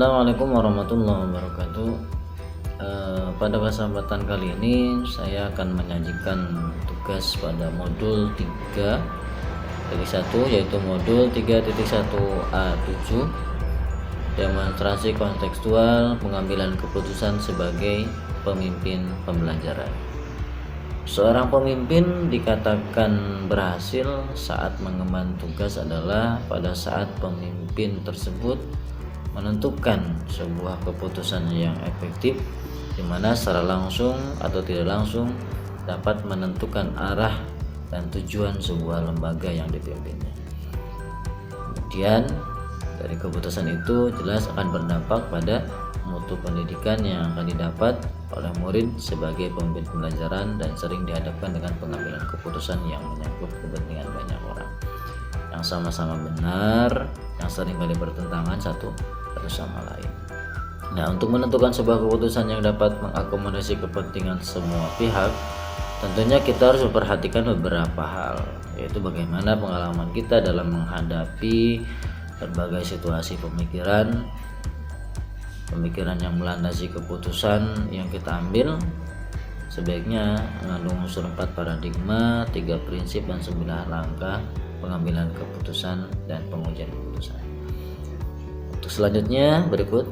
Assalamualaikum warahmatullahi wabarakatuh. Pada kesempatan kali ini saya akan menyajikan tugas pada modul 3.1 yaitu modul 3.1A7 demonstrasi kontekstual pengambilan keputusan sebagai pemimpin pembelajaran. Seorang pemimpin dikatakan berhasil saat mengemban tugas adalah pada saat pemimpin tersebut menentukan sebuah keputusan yang efektif di mana secara langsung atau tidak langsung dapat menentukan arah dan tujuan sebuah lembaga yang dipimpinnya. Kemudian dari keputusan itu jelas akan berdampak pada mutu pendidikan yang akan didapat oleh murid sebagai pemimpin pembelajaran dan sering dihadapkan dengan pengambilan keputusan yang menyangkut kepentingan banyak orang yang sama-sama benar, yang seringkali bertentangan satu sama lain. Nah, untuk menentukan sebuah keputusan yang dapat mengakomodasi kepentingan semua pihak, tentunya kita harus memperhatikan beberapa hal, yaitu bagaimana pengalaman kita dalam menghadapi berbagai situasi pemikiran yang melandasi keputusan yang kita ambil. Sebaiknya mengandung unsur 4 paradigma, 3 prinsip dan 9 langkah pengambilan keputusan dan pengujian keputusan. Untuk selanjutnya berikut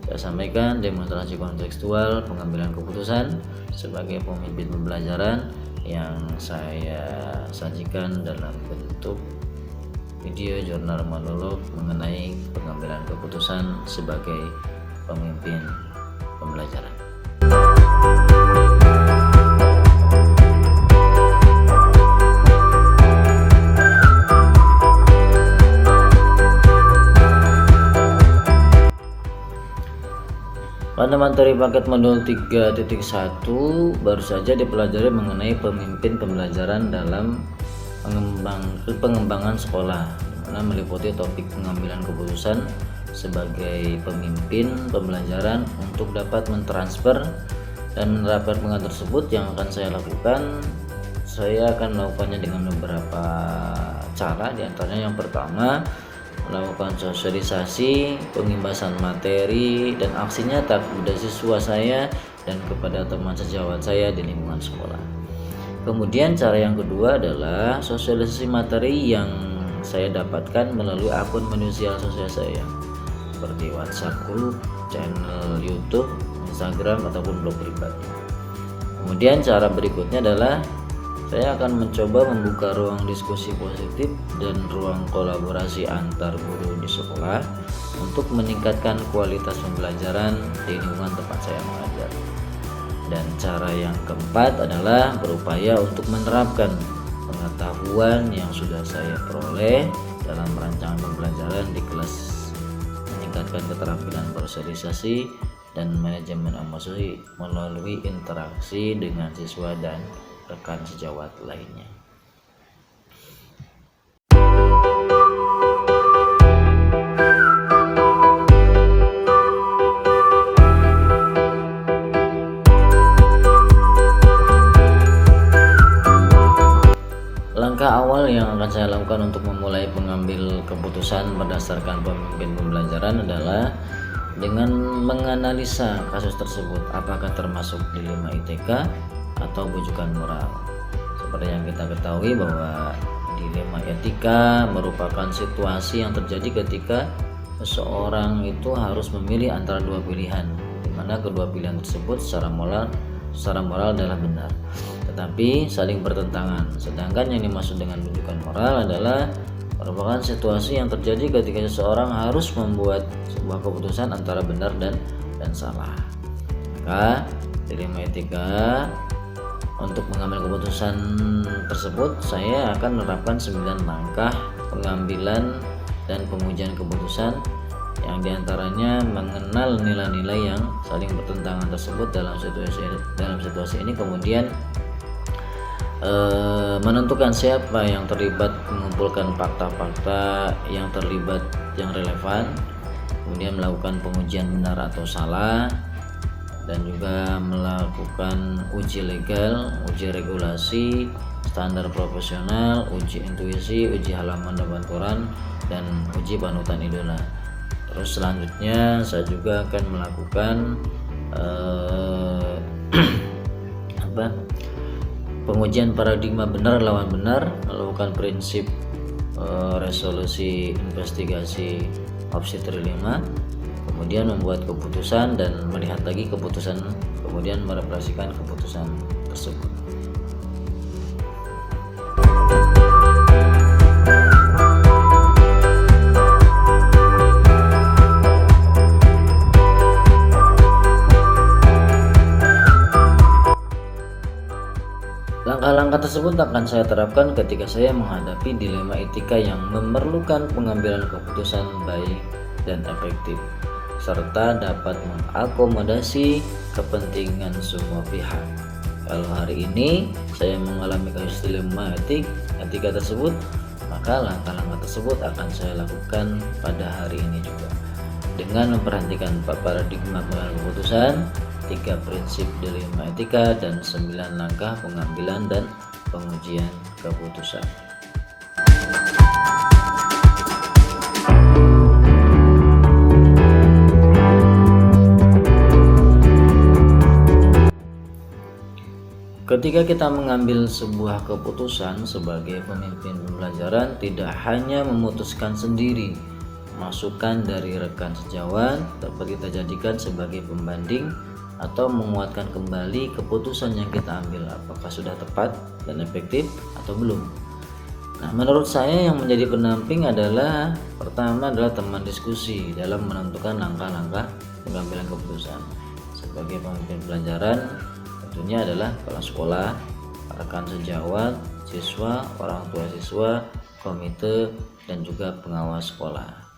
saya sampaikan demonstrasi kontekstual pengambilan keputusan sebagai pemimpin pembelajaran yang saya sajikan dalam bentuk video jurnal monolog mengenai pengambilan keputusan sebagai pemimpin pembelajaran. Pada materi paket modul 3.1 baru saja dipelajari mengenai pemimpin pembelajaran dalam pengembangan sekolah, di mana meliputi topik pengambilan keputusan sebagai pemimpin pembelajaran untuk dapat mentransfer dan menerapkan pengetahuan tersebut. Yang akan saya lakukan, saya akan melakukannya dengan beberapa cara. Di antaranya yang pertama, melakukan sosialisasi, pengimbasan materi dan aksi nyata kepada siswa saya dan kepada teman sejawat saya di lingkungan sekolah. Kemudian cara yang kedua adalah sosialisasi materi yang saya dapatkan melalui akun media sosial saya seperti WhatsApp group, channel YouTube, Instagram ataupun blog pribadi. Kemudian cara berikutnya adalah saya akan mencoba membuka ruang diskusi positif dan ruang kolaborasi antar guru di sekolah untuk meningkatkan kualitas pembelajaran di lingkungan tempat saya mengajar. Dan cara yang keempat adalah berupaya untuk menerapkan pengetahuan yang sudah saya peroleh dalam rancangan pembelajaran di kelas, meningkatkan keterampilan bersosialisasi dan manajemen emosi melalui interaksi dengan siswa dan rekan sejawat lainnya. Langkah awal yang akan saya lakukan untuk memulai pengambil keputusan berdasarkan pemimpin pembelajaran adalah dengan menganalisa kasus tersebut apakah termasuk dilema ITK atau bujukan moral. Seperti yang kita ketahui bahwa dilema etika merupakan situasi yang terjadi ketika seseorang itu harus memilih antara dua pilihan, di mana kedua pilihan tersebut secara moral adalah benar, tetapi saling bertentangan. Sedangkan yang dimaksud dengan bujukan moral adalah merupakan situasi yang terjadi ketika seseorang harus membuat sebuah keputusan antara benar dan salah. Maka dilema etika, untuk mengambil keputusan tersebut saya akan menerapkan 9 langkah pengambilan dan pengujian keputusan yang diantaranya mengenal nilai-nilai yang saling bertentangan tersebut dalam situasi ini, kemudian menentukan siapa yang terlibat, mengumpulkan fakta-fakta yang terlibat yang relevan, kemudian melakukan pengujian benar atau salah, dan juga melakukan uji legal, uji regulasi, standar profesional, uji intuisi, uji halaman dan banturan, dan uji panutan idola. Terus selanjutnya saya juga akan melakukan pengujian paradigma benar lawan benar, melakukan prinsip resolusi investigasi opsi 5, kemudian membuat keputusan dan melihat lagi keputusan, kemudian merefleksikan keputusan tersebut. Langkah-langkah tersebut akan saya terapkan ketika saya menghadapi dilema etika yang memerlukan pengambilan keputusan baik dan efektif, serta dapat mengakomodasi kepentingan semua pihak. Kalau hari ini saya mengalami kasus dilema etika tersebut, maka langkah-langkah tersebut akan saya lakukan pada hari ini juga, dengan memperhatikan paradigma pengambilan keputusan, 3 prinsip dilema etika, dan 9 langkah pengambilan dan pengujian keputusan. Ketika kita mengambil sebuah keputusan sebagai pemimpin pembelajaran, tidak hanya memutuskan sendiri, masukan dari rekan sejawat dapat kita jadikan sebagai pembanding atau menguatkan kembali keputusan yang kita ambil, apakah sudah tepat dan efektif atau belum. Nah, menurut saya yang menjadi pendamping adalah, pertama adalah teman diskusi dalam menentukan langkah-langkah pengambilan keputusan. Sebagai pemimpin pelajaran tentunya adalah kepala sekolah, rekan sejawat, siswa, orang tua siswa, komite, dan juga pengawas sekolah.